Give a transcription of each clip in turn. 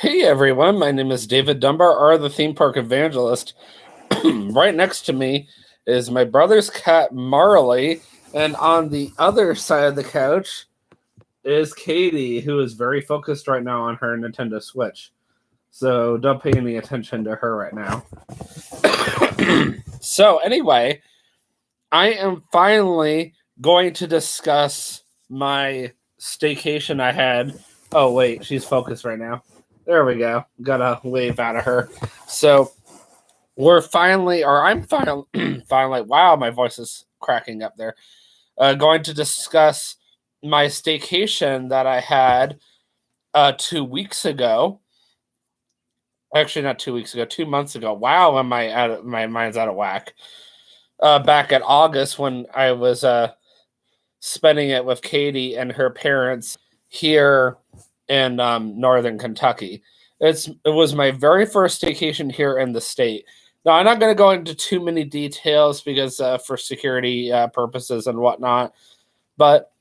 Hey everyone, my name is David Dunbar, or the theme park evangelist. Right next to me is my brother's cat Marley, and on the other side of the couch is Katie, who is very focused right now on her Nintendo Switch. So don't pay any attention to her right now. So anyway, I am finally going to discuss my staycation I had. Oh wait, she's focused right now. There we go. Got a wave out of her. So we're finally, or I'm finally, finally. Wow, my voice is cracking up there. Going to discuss my staycation that I had 2 weeks ago. Actually, not 2 weeks ago, 2 months ago. Wow, am I out of my mind's out of whack? Back in August when I was spending it with Katie and her parents here in northern Kentucky. It was my very first staycation here in the state. Now I'm not going to go into too many details because for security purposes and whatnot, but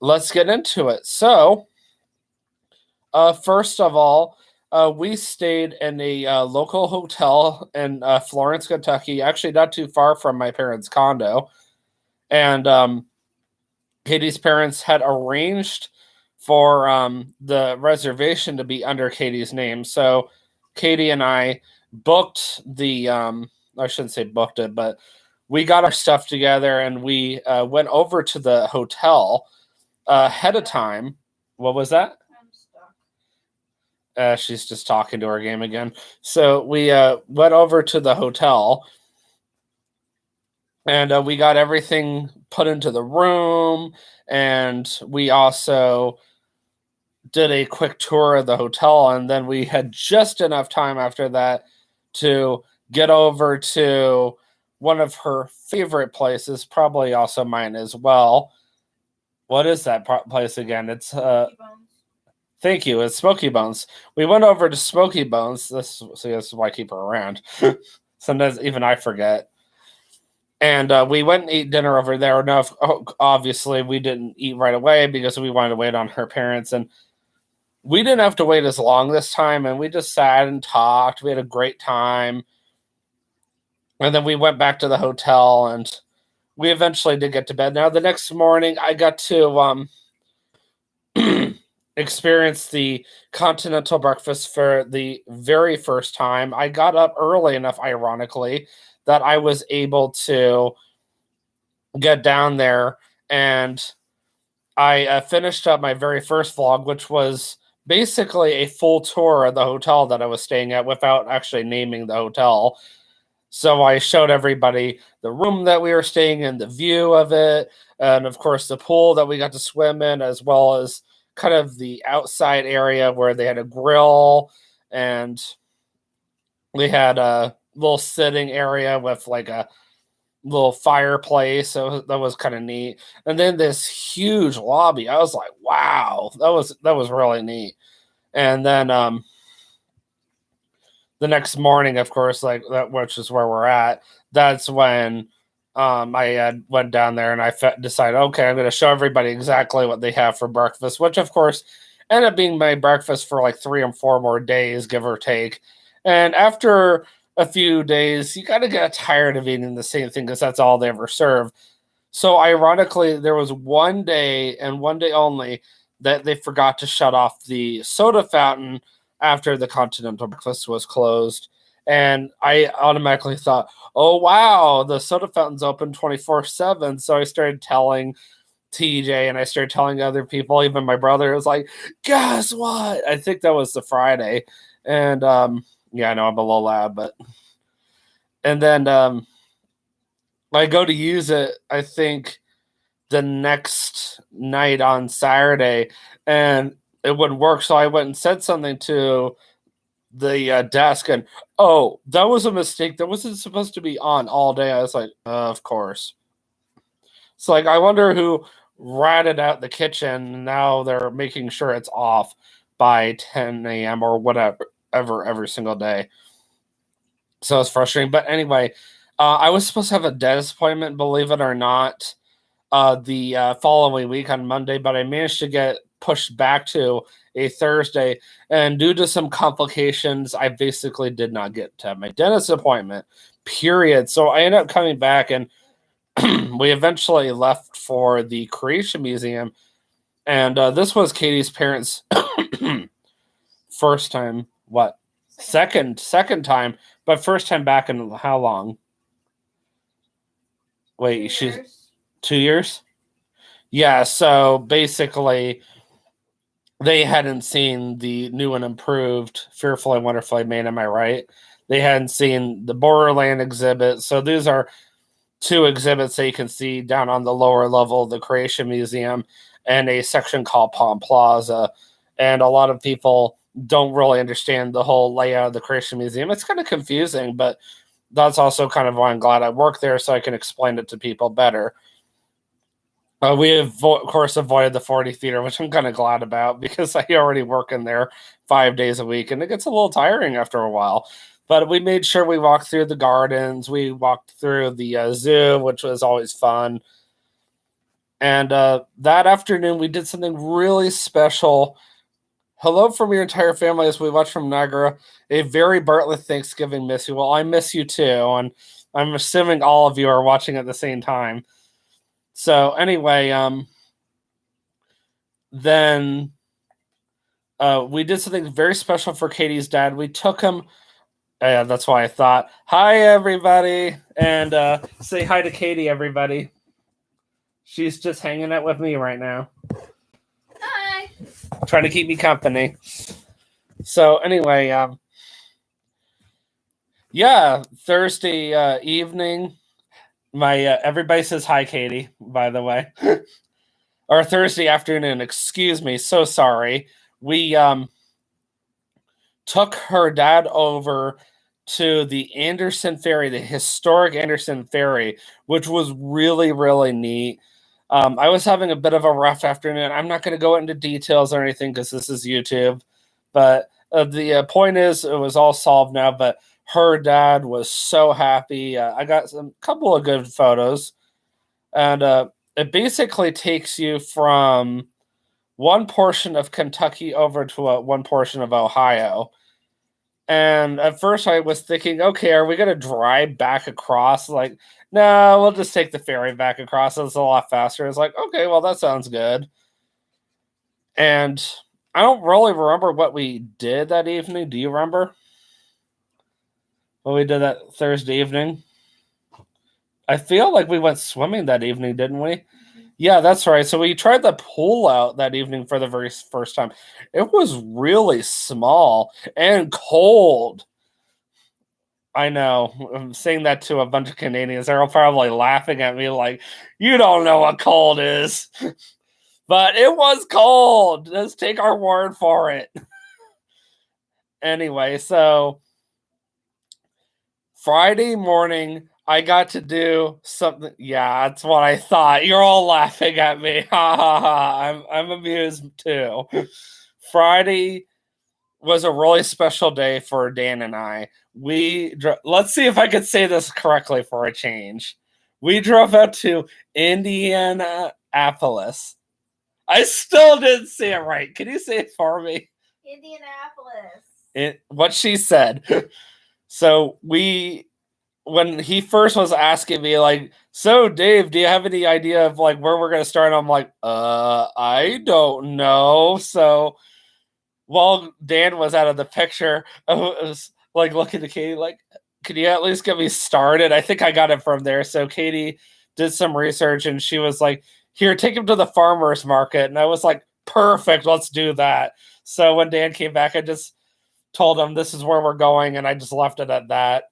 let's get into it. So, first of all, we stayed in a local hotel in Florence, Kentucky, actually not too far from my parents' condo, and Katie's parents had arranged for the reservation to be under Katie's name. So Katie and I booked the, I shouldn't say booked it, but we got our stuff together and we went over to the hotel ahead of time. What was that? She's just talking to her game again. So we went over to the hotel and we got everything put into the room, and we also did a quick tour of the hotel, and then we had just enough time after that to get over to one of her favorite places, probably also mine as well. What is that place again? It's thank you, it's Smoky Bones. We went over to Smoky Bones. This is why I keep her around. Sometimes even I forget. And we went and ate dinner over there. Now, obviously, we didn't eat right away because we wanted to wait on her parents. And we didn't have to wait as long this time. And we just sat and talked. We had a great time. And then we went back to the hotel and we eventually did get to bed. Now, the next morning, I got to experience the continental breakfast for the very first time. I got up early enough, ironically, that I was able to get down there, and I finished up my very first vlog, which was basically a full tour of the hotel that I was staying at without actually naming the hotel. So I showed everybody the room that we were staying in, the view of it, and of course the pool that we got to swim in, as well as kind of the outside area where they had a grill and they had a little sitting area with like a little fireplace. So that was kind of neat. And then this huge lobby. I was like, wow, that was really neat. And then the next morning, of course, like that, which is where we're at, that's when I went down there and I decided, okay, I'm going to show everybody exactly what they have for breakfast, which of course ended up being my breakfast for like 3 or 4 more days, give or take. And after a few days, you kind of get tired of eating the same thing because that's all they ever serve. So ironically, there was one day and one day only that they forgot to shut off the soda fountain after the continental breakfast was closed. And I automatically thought, oh, wow, the soda fountain's open 24/7. So I started telling TJ and I started telling other people, even my brother was like, guess what? I think that was the Friday. And yeah, I know I'm a little loud, but and then I go to use it, I think the next night on Saturday, and it wouldn't work. So I went and said something to the desk, and oh, that was a mistake. That wasn't supposed to be on all day. I was like, of course. So like, I wonder who ratted out the kitchen. Now they're making sure it's off by 10 a.m. or whatever, every single day. So it's frustrating. But anyway, I was supposed to have a dentist appointment, believe it or not, the following week on Monday, but I managed to get pushed back to a Thursday. And due to some complications, I basically did not get to have my dentist appointment, period. So I ended up coming back, and we eventually left for the Creation Museum. And this was Katie's parents' first time, what? Second time, but first time back in how long? Wait, she's 2 years? Yeah, so basically they hadn't seen the new and improved Fearfully Wonderfully Made, am I right? They hadn't seen the Borderland exhibit. So these are two exhibits that you can see down on the lower level of the Creation Museum and a section called Palm Plaza. And a lot of people don't really understand the whole layout of the Creation Museum. It's kind of confusing, but that's also kind of why I'm glad I work there, so I can explain it to people better. We have, of course, avoided the 40 theater, which I'm kind of glad about because I already work in there 5 days a week, and it gets a little tiring after a while. But we made sure we walked through the gardens. We walked through the zoo, which was always fun. And that afternoon, we did something really special. Hello from your entire family as we watch from Niagara. A very Bartlett Thanksgiving miss you. Well, I miss you too, and I'm assuming all of you are watching at the same time. So anyway, then we did something very special for Katie's dad. We took him. Yeah, that's why I thought, hi everybody, and say hi to Katie, everybody. She's just hanging out with me right now. Hi. Trying to keep me company. So anyway, yeah, Thursday evening. My everybody says hi, Katie. By the way, or Thursday afternoon. Excuse me. So sorry. We took her dad over to the Anderson Ferry, the historic Anderson Ferry, which was really, really neat. I was having a bit of a rough afternoon. I'm not going to go into details or anything because this is YouTube, but the point is it was all solved now. But her dad was so happy. I got a couple of good photos, and it basically takes you from one portion of Kentucky over to one portion of Ohio. And at first I was thinking, okay, are we going to drive back across? Like, no, we'll just take the ferry back across. It's a lot faster. It's like, okay, well, that sounds good. And I don't really remember what we did that evening. Do you remember what we did that Thursday evening? I feel like we went swimming that evening, didn't we? Yeah, that's right. So we tried the pool out that evening for the very first time. It was really small and cold. I know. I'm saying that to a bunch of Canadians. They're all probably laughing at me like, you don't know what cold is. But it was cold. Let's take our word for it. Anyway, so Friday morning, I got to do something. Yeah, that's what I thought. You're all laughing at me. Ha ha ha. I'm amused too. Friday was a really special day for Dan and I. Let's see if I could say this correctly for a change. We drove out to Indianapolis. I still didn't say it right. Can you say it for me? Indianapolis. What she said. So when he first was asking me, like, so Dave, do you have any idea of like where we're gonna start? I'm like, I don't know. So while Dan was out of the picture, I was like looking to Katie, like, could you at least get me started? I think I got it from there. So Katie did some research and she was like, here, take him to the farmer's market. And I was like, perfect, let's do that. So when Dan came back, I just told him this is where we're going, and I just left it at that.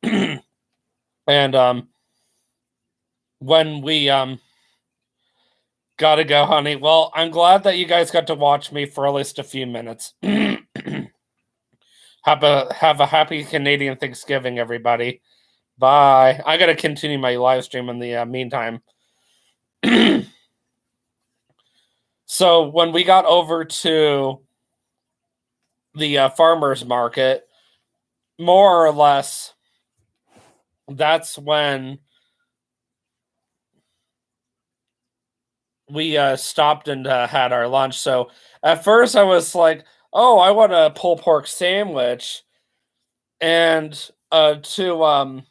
And when we gotta go, honey. Well, I'm glad that you guys got to watch me for at least a few minutes. Have a happy Canadian Thanksgiving, everybody. Bye. I gotta continue my live stream in the meantime. So when we got over to the farmers market, more or less, that's when we stopped and had our lunch. So at first I was like, "Oh, I want a pulled pork sandwich," and to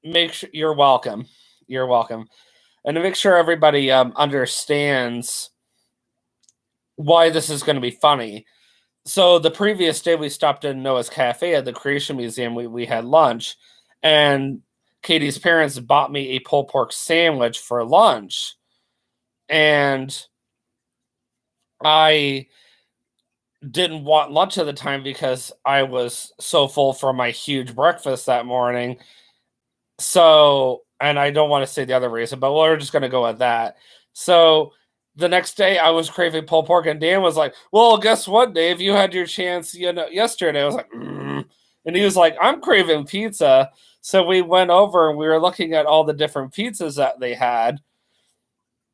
make sure you're welcome, you're welcome, and to make sure everybody understands why this is going to be funny. So the previous day we stopped in Noah's Cafe at the Creation Museum. We had lunch, and Katie's parents bought me a pulled pork sandwich for lunch, and I didn't want lunch at the time because I was so full from my huge breakfast that morning. So, and I don't want to say the other reason, but we're just going to go with that. So, the next day I was craving pulled pork, and Dan was like, "Well, guess what, Dave? You had your chance, yesterday." I was like, and he was like, "I'm craving pizza." So we went over and we were looking at all the different pizzas that they had,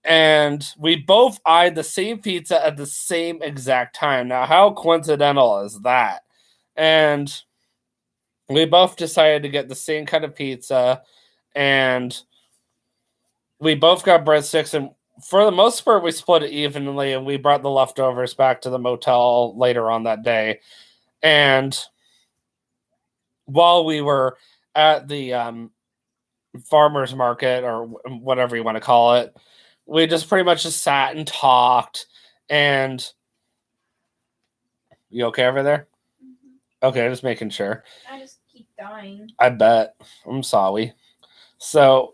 and we both eyed the same pizza at the same exact time. Now, how coincidental is that? And we both decided to get the same kind of pizza, and we both got breadsticks, and for the most part we split it evenly, and we brought the leftovers back to the motel later on that day. And while we were at the farmers market, or whatever you want to call it, we just pretty much just sat and talked. And you okay over there? Okay, just making sure. I just keep dying. I bet. I'm sorry. So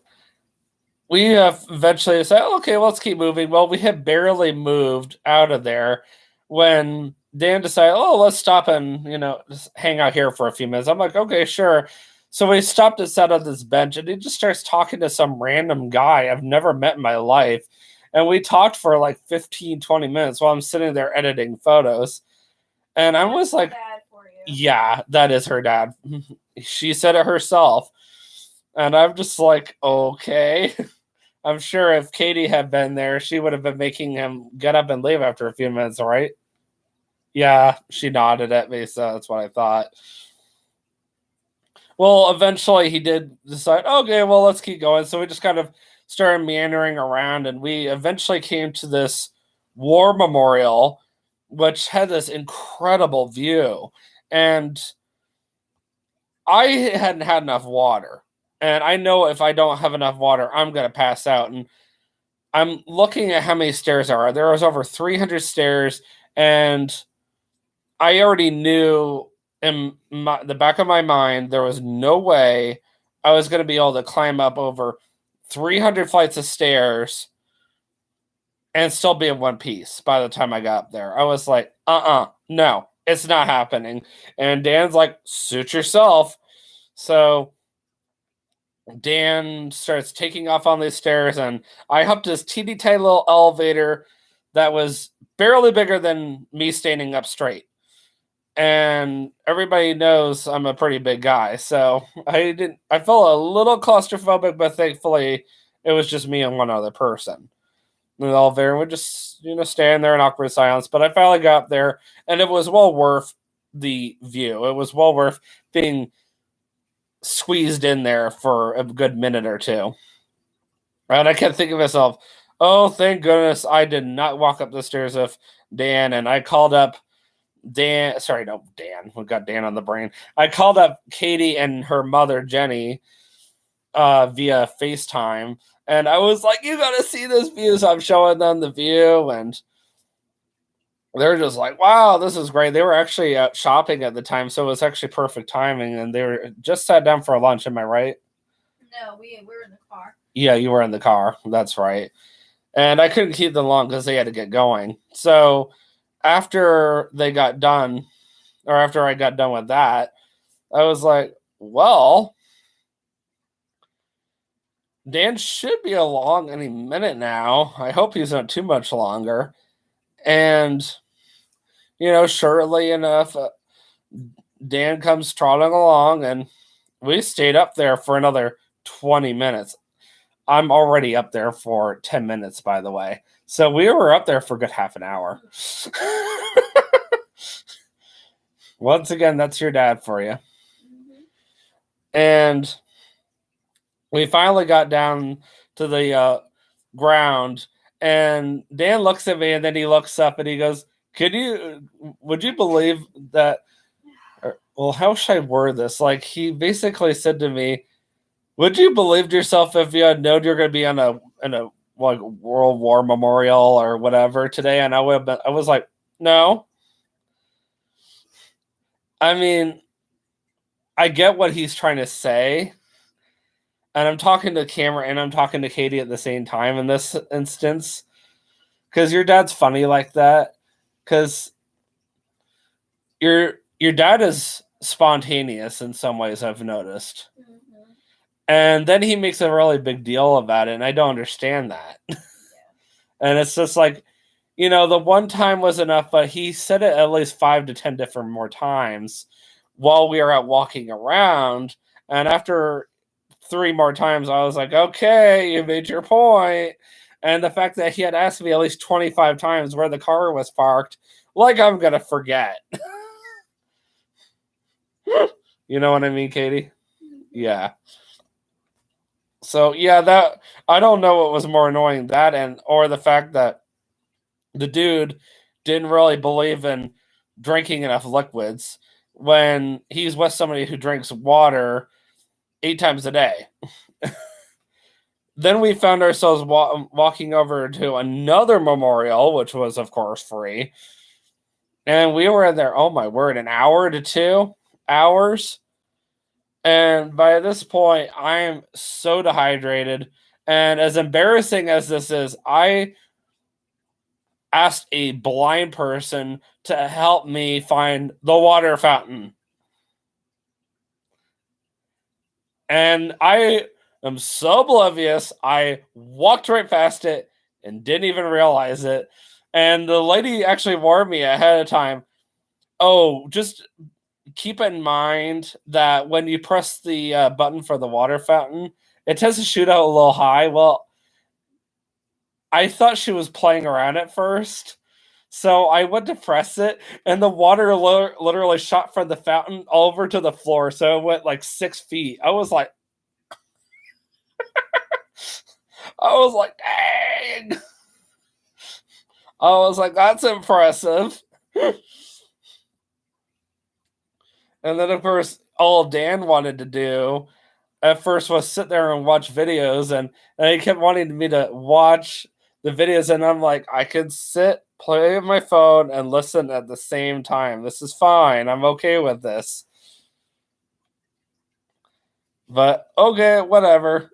we have eventually said, okay, well, let's keep moving. Well, we had barely moved out of there when Dan decided, oh, let's stop and, just hang out here for a few minutes. I'm like, okay, sure. So we stopped and sat on this bench, and he just starts talking to some random guy I've never met in my life. And we talked for like 15, 20 minutes while I'm sitting there editing photos. And I was like, yeah, that is her dad. She said it herself. And I'm just like, okay. I'm sure if Katie had been there, she would have been making him get up and leave after a few minutes, right? Yeah, she nodded at me, so that's what I thought. Well, eventually he did decide, okay, well, let's keep going. So we just kind of started meandering around, and we eventually came to this war memorial, which had this incredible view. And I hadn't had enough water. And I know if I don't have enough water, I'm going to pass out. And I'm looking at how many stairs there are. There was over 300 stairs, and I already knew in the back of my mind there was no way I was going to be able to climb up over 300 flights of stairs and still be in one piece by the time I got up there. I was like, no, it's not happening. And Dan's like, suit yourself. So Dan starts taking off on these stairs, and I hopped this teeny tiny little elevator that was barely bigger than me standing up straight. And everybody knows I'm a pretty big guy, so I felt a little claustrophobic, but thankfully it was just me and one other person. And the elevator would just, stand there in awkward silence. But I finally got up there, and it was well worth the view. It was well worth being squeezed in there for a good minute or two. And I kept thinking to myself, oh, thank goodness I did not walk up the stairs with Dan. And I called up Dan. Sorry, no, Dan. We got Dan on the brain. I called up Katie and her mother, Jenny, via FaceTime. And I was like, you got to see this view. So I'm showing them the view. And they're just like, wow, this is great. They were actually out shopping at the time, so it was actually perfect timing. And they were just sat down for lunch. Am I right? No, we were in the car. Yeah, you were in the car. That's right. And I couldn't keep them long because they had to get going. So after they got done, or after I got done with that, I was like, well, Dan should be along any minute now. I hope he's not too much longer. And, surely enough, Dan comes trotting along, and we stayed up there for another 20 minutes. I'm already up there for 10 minutes, by the way. So we were up there for a good half an hour. Once again, that's your dad for you. Mm-hmm. And we finally got down to the ground, And Dan looks at me, and then he looks up and he goes, would you believe that? Well, how should I word this? Like, he basically said to me, would you believe yourself if you had known you're going to be on a like World War memorial or whatever today? And I was like, no. I mean, I get what he's trying to say. And I'm talking to the camera and I'm talking to Katie at the same time in this instance. Because your dad's funny like that. Because your dad is spontaneous in some ways, I've noticed. Mm-hmm. And then he makes a really big deal about it, and I don't understand that. Yeah. And it's just like, the one time was enough, but he said it at least 5 to 10 different more times while we were out walking around. And after 3 more times, I was like, okay, you made your point. And the fact that he had asked me at least 25 times where the car was parked, like I'm going to forget. You know what I mean, Katie? Yeah. So, yeah, that I don't know what was more annoying, that or the fact that the dude didn't really believe in drinking enough liquids when he's with somebody who drinks water 8 times a day. Then we found ourselves walking over to another memorial, which was, of course, free. And we were there, oh my word, an hour to 2 hours. And by this point, I am so dehydrated. And as embarrassing as this is, I asked a blind person to help me find the water fountain. And I am so oblivious, I walked right past it and didn't even realize it. And the lady actually warned me ahead of time. Oh, just keep in mind that when you press the button for the water fountain, it tends to shoot out a little high. Well, I thought she was playing around at first. So I went to press it, and the water literally shot from the fountain over to the floor. So it went like 6 feet. I was like, dang. I was like, that's impressive. And then, of course, all Dan wanted to do at first was sit there and watch videos, and he kept wanting me to watch the videos, and I'm like, I could sit, play with my phone, and listen at the same time. This is fine. I'm okay with this. But okay, whatever.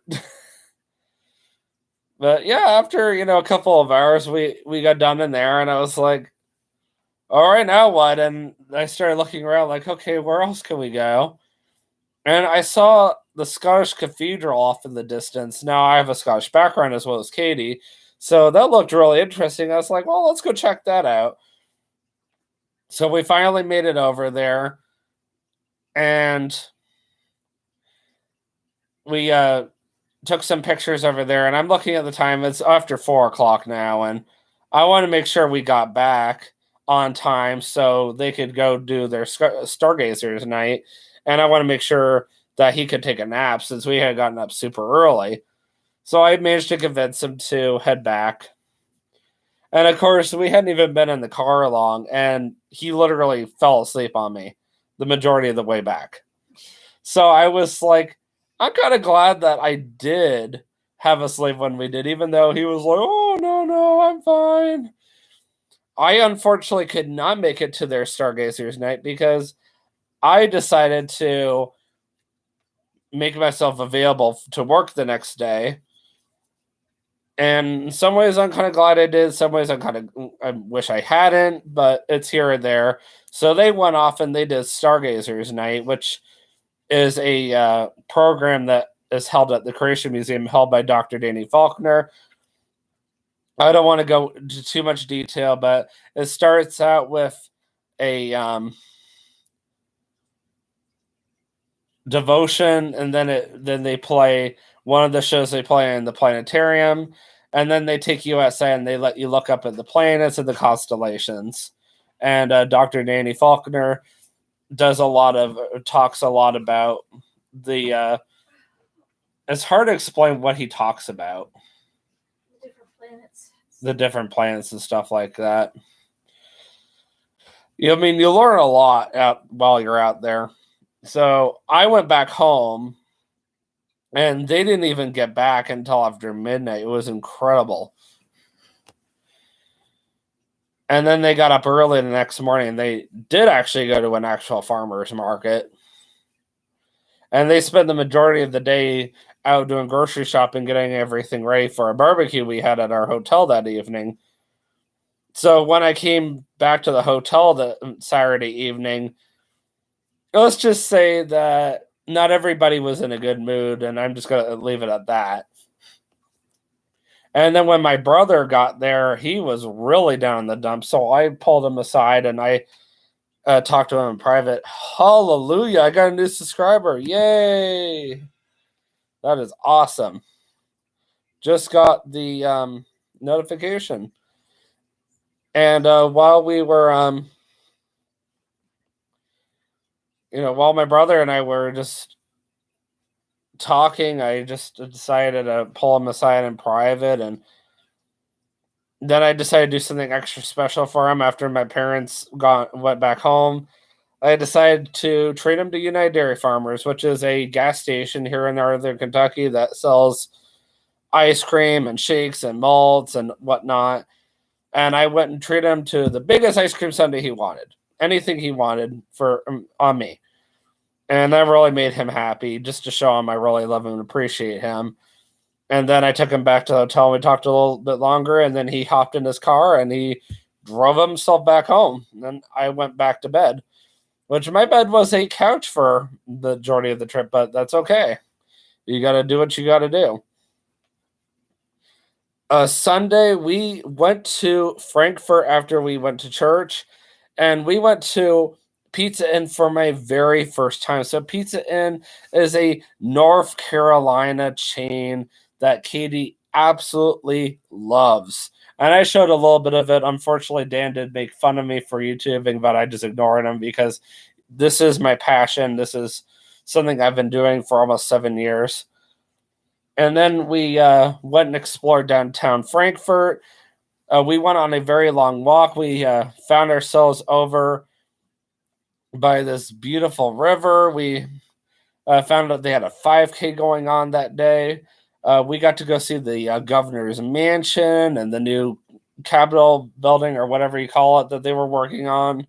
But yeah, after a couple of hours, we got done in there, and I was like, all right, now what? And I started looking around, like, okay, where else can we go? And I saw the Scottish Cathedral off in the distance. Now, I have a Scottish background as well as Katie, so that looked really interesting. I was like, well, let's go check that out. So we finally made it over there, and we took some pictures over there. And I'm looking at the time; it's after 4:00 now, and I want to make sure we got back on time so they could go do their stargazers night. And I want to make sure that he could take a nap since we had gotten up super early. So I managed to convince him to head back. And of course, we hadn't even been in the car long, and he literally fell asleep on me the majority of the way back. So I was like, I'm kind of glad that I did have a sleep when we did, even though he was like, oh, no, I'm fine. I unfortunately could not make it to their Stargazers night because I decided to make myself available to work the next day. And in some ways, I'm kind of glad I did. Some ways, I wish I hadn't, but it's here or there. So they went off and they did Stargazers Night, which is a program that is held at the Creation Museum, held by Dr. Danny Faulkner. I don't want to go into too much detail, but it starts out with a devotion, and then they play one of the shows they play in the planetarium, and then they take you outside and they let you look up at the planets and the constellations. And Dr. Danny Faulkner talks a lot about the. It's hard to explain what he talks about. Different planets. the different plants and stuff like that. I mean, you learn a lot while you're out there. So I went back home, and they didn't even get back until after midnight. It was incredible. And then they got up early the next morning, and they did actually go to an actual farmer's market. And they spent the majority of the day out doing grocery shopping, getting everything ready for a barbecue we had at our hotel that evening. So when I came back to the hotel the Saturday evening, let's just say that not everybody was in a good mood, and I'm just going to leave it at that. And then when my brother got there, he was really down in the dumps. So I pulled him aside and I talked to him in private. Hallelujah, I got a new subscriber. Yay. That is awesome. Just got the notification. And while we were, while my brother and I were just talking, I just decided to pull him aside in private, and then I decided to do something extra special for him after my parents went back home. I decided to treat him to United Dairy Farmers, which is a gas station here in northern Kentucky that sells ice cream and shakes and malts and whatnot. And I went and treated him to the biggest ice cream sundae he wanted, anything he wanted on me. And that really made him happy, just to show him I really love him and appreciate him. And then I took him back to the hotel. We talked a little bit longer, and then he hopped in his car and he drove himself back home. And then I went back to bed, which my bed was a couch for the majority of the trip, but that's okay. You got to do what you got to do. Sunday, we went to Frankfurt after we went to church, and we went to Pizza Inn for my very first time. So Pizza Inn is a North Carolina chain that Katie absolutely loves. And I showed a little bit of it. Unfortunately, Dan did make fun of me for YouTubing, but I just ignored him because this is my passion. This is something I've been doing for almost 7 years. And then we went and explored downtown Frankfurt. We went on a very long walk. We found ourselves over by this beautiful river. We found out they had a 5K going on that day. We got to go see the governor's mansion and the new Capitol building, or whatever you call it, that they were working on.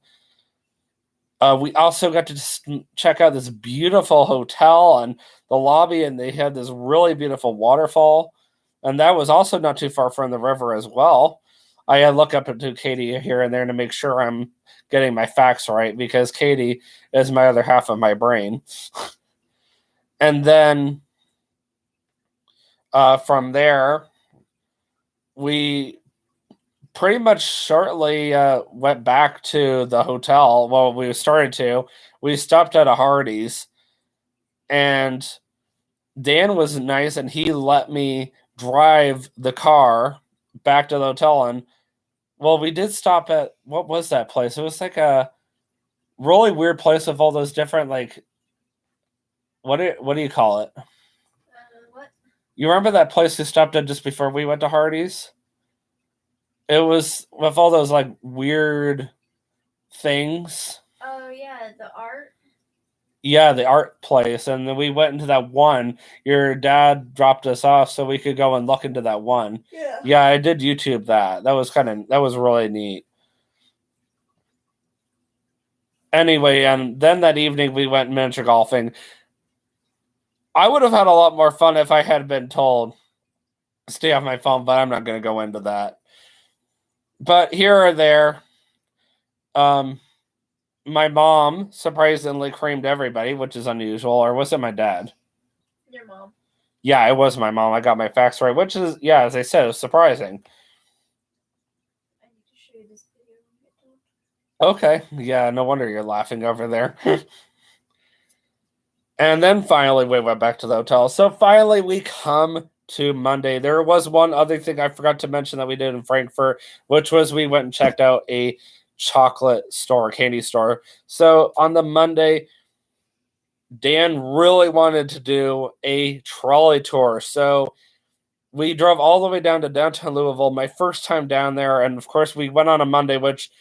We also got to check out this beautiful hotel and the lobby, and they had this really beautiful waterfall. And that was also not too far from the river as well. I look up to Katie here and there to make sure I'm getting my facts right, because Katie is my other half of my brain. And then from there, we pretty much shortly went back to the hotel. Well, we started to. We stopped at a Hardee's, and Dan was nice, and he let me drive the car back to the hotel. And well, we did stop at, what was that place? It was like a really weird place with all those different, like, what do you call it? What? You remember that place we stopped at just before we went to Hardee's? It was with all those like weird things. Oh yeah, the art. Yeah, the art place. And then we went into that one. Your dad dropped us off so we could go and look into that one. Yeah. Yeah, I did YouTube that. That was really neat. Anyway, and then that evening we went miniature golfing. I would have had a lot more fun if I had been told stay off my phone, but I'm not going to go into that. But here or there, my mom surprisingly creamed everybody, which is unusual. Or was it my dad? Your mom. Yeah, it was my mom. I got my facts right, which is, yeah, as I said, it was surprising. I need to show you this video. Okay, yeah, no wonder you're laughing over there. And then finally we went back to the hotel. So finally we come to Monday. There was one other thing I forgot to mention that we did in Frankfurt, which was we went and checked out a chocolate store, candy store. So on the Monday, Dan really wanted to do a trolley tour. So we drove all the way down to downtown Louisville, my first time down there. And of course, we went on a Monday, which,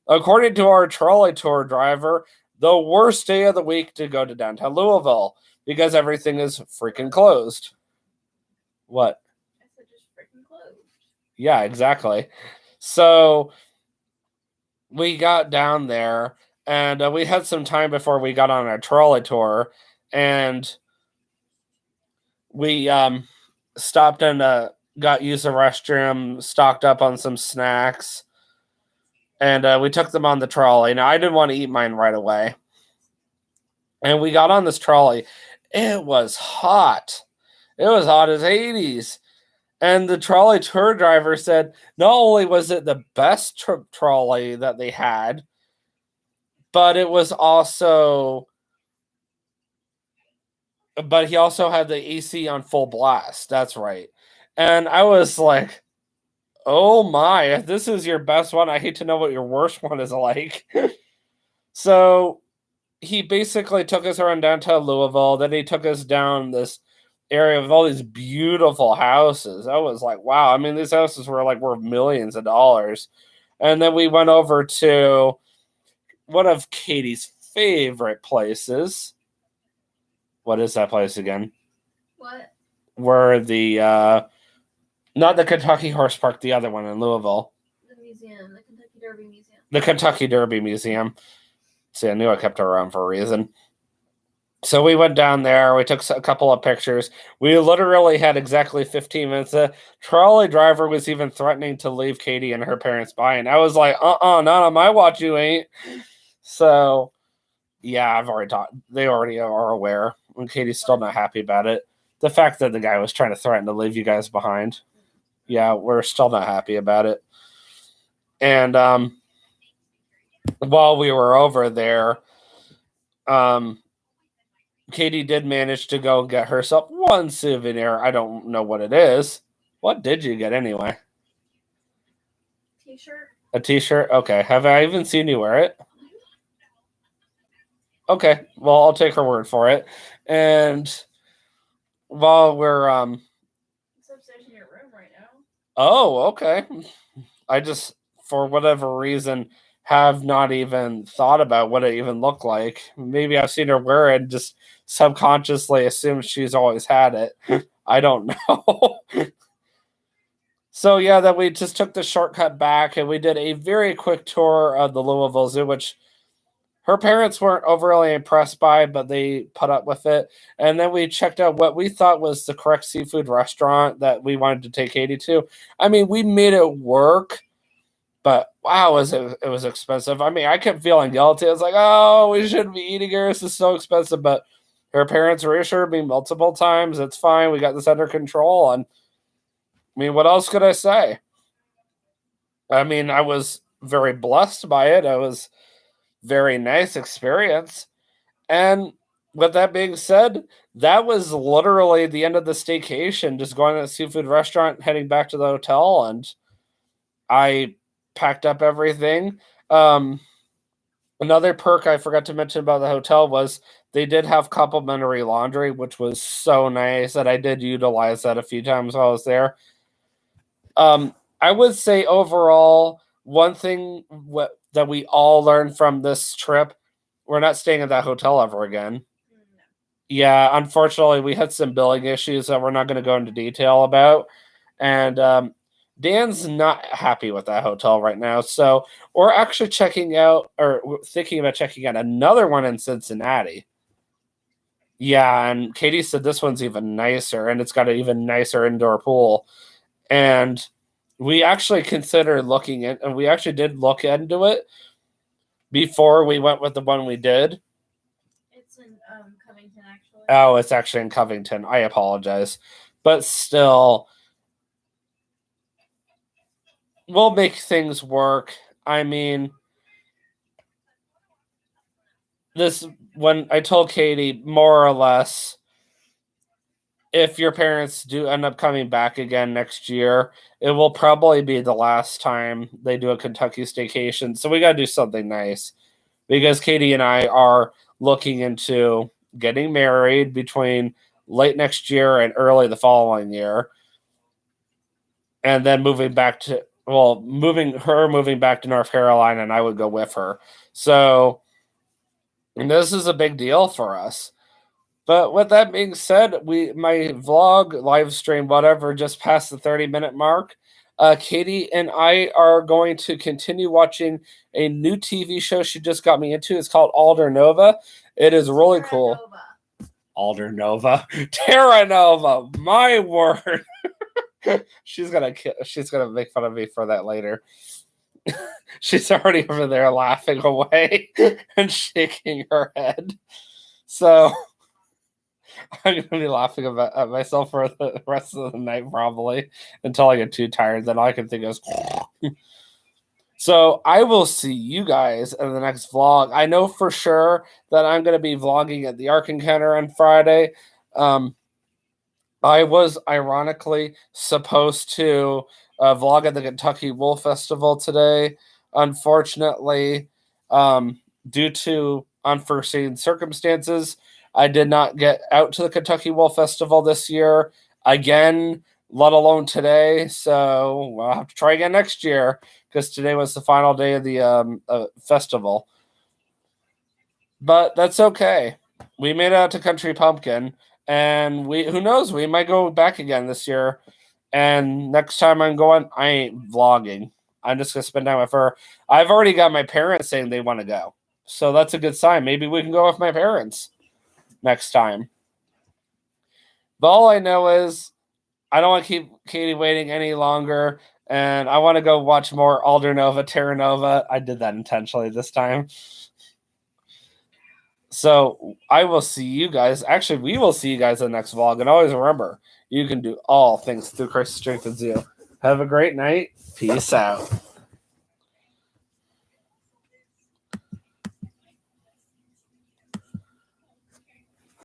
according to our trolley tour driver, the worst day of the week to go to downtown Louisville because everything is freaking closed. What? I said just freaking closed. Yeah, exactly. So we got down there, and we had some time before we got on our trolley tour, and we stopped and got used the restroom, stocked up on some snacks, and we took them on the trolley. Now, I didn't want to eat mine right away. And we got on this trolley. It was hot. It was hot as Hades. And the trolley tour driver said not only was it the best trolley that they had, but it was also, but he also had the AC on full blast. That's right. And I was like, oh my, if this is your best one, I hate to know what your worst one is like. So he basically took us around downtown Louisville. Then he took us down this area with all these beautiful houses. I was like, wow. I mean, these houses were like worth millions of dollars. And then we went over to one of Katie's favorite places. What is that place again? What? Where the not the Kentucky Horse Park, the other one in Louisville. The museum, the Kentucky Derby Museum. The Kentucky Derby Museum. See, I knew I kept it around for a reason. So we went down there. We took a couple of pictures. We literally had exactly 15 minutes. The trolley driver was even threatening to leave Katie and her parents behind. I was like, not on my watch, you ain't. So, yeah, I've already talked. They already are aware. And Katie's still not happy about it. The fact that the guy was trying to threaten to leave you guys behind. Yeah, we're still not happy about it. And while we were over there, Katie did manage to go get herself one souvenir. I don't know what it is. What did you get anyway? T-shirt. A t-shirt? Okay. Have I even seen you wear it? Okay. Well, I'll take her word for it. And while we're It's upstairs in your room right now. Oh, okay. I just, for whatever reason, have not even thought about what it even looked like. Maybe I've seen her wear it and just subconsciously assumed she's always had it. I don't know. So yeah, then we just took the shortcut back and we did a very quick tour of the Louisville Zoo, which her parents weren't overly impressed by, but they put up with it. And then we checked out what we thought was the correct seafood restaurant that we wanted to take Katie to. I mean, we made it work, but wow, it was expensive. I mean, I kept feeling guilty. I was like, oh, we shouldn't be eating here. This is so expensive. But her parents reassured me multiple times. It's fine. We got this under control. And I mean, what else could I say? I mean, I was very blessed by it. It was very nice experience. And with that being said, that was literally the end of the staycation, just going to the seafood restaurant, heading back to the hotel, and I packed up everything. Another perk I forgot to mention about the hotel was they did have complimentary laundry, which was so nice, and I did utilize that a few times while I was there. I would say overall, one thing that we all learned from this trip, we're not staying at that hotel ever again. No. Yeah, unfortunately, we had some billing issues that we're not going to go into detail about. And Dan's not happy with that hotel right now. So we're actually checking out, or we're thinking about checking out another one in Cincinnati. Yeah, and Katie said this one's even nicer, and it's got an even nicer indoor pool. And we actually considered looking at, and we actually did look into it before we went with the one we did. It's in Covington, actually. Oh, it's actually in Covington. I apologize. But still, we'll make things work. I mean, when I told Katie, more or less, if your parents do end up coming back again next year, it will probably be the last time they do a Kentucky staycation. So we got to do something nice because Katie and I are looking into getting married between late next year and early the following year. and then moving back to moving back to North Carolina, and I would go with her. So and this is a big deal for us. But with that being said, my vlog, live stream, whatever, just passed the 30-minute mark. Katie and I are going to continue watching a new TV show she just got me into. It's called Alder Nova. It is really cool. Alder Nova, Terra Nova. My word. she's gonna make fun of me for that later. She's already over there laughing away and shaking her head. So I'm gonna be laughing at myself for the rest of the night, probably until I get too tired. Then all I can think is. So I will see you guys in the next vlog. I know for sure that I'm gonna be vlogging at the Ark Encounter on Friday. I was ironically supposed to vlog at the Kentucky Wool Festival today. Unfortunately, due to unforeseen circumstances, I did not get out to the Kentucky Wool Festival this year again, let alone today. So I'll have to try again next year because today was the final day of the festival. But that's okay. We made it out to Country Pumpkin. And who knows, we might go back again this year. And next time I'm going, I ain't vlogging. I'm just gonna spend time with her. I've already got my parents saying they want to go. So that's a good sign. Maybe we can go with my parents next time. But all I know is I don't want to keep Katie waiting any longer. And I want to go watch more Alder Nova, Terra Nova. I did that intentionally this time. So I will see you guys. Actually, we will see you guys in the next vlog. And always remember, you can do all things through Christ who strengthens you. Have a great night. Peace out.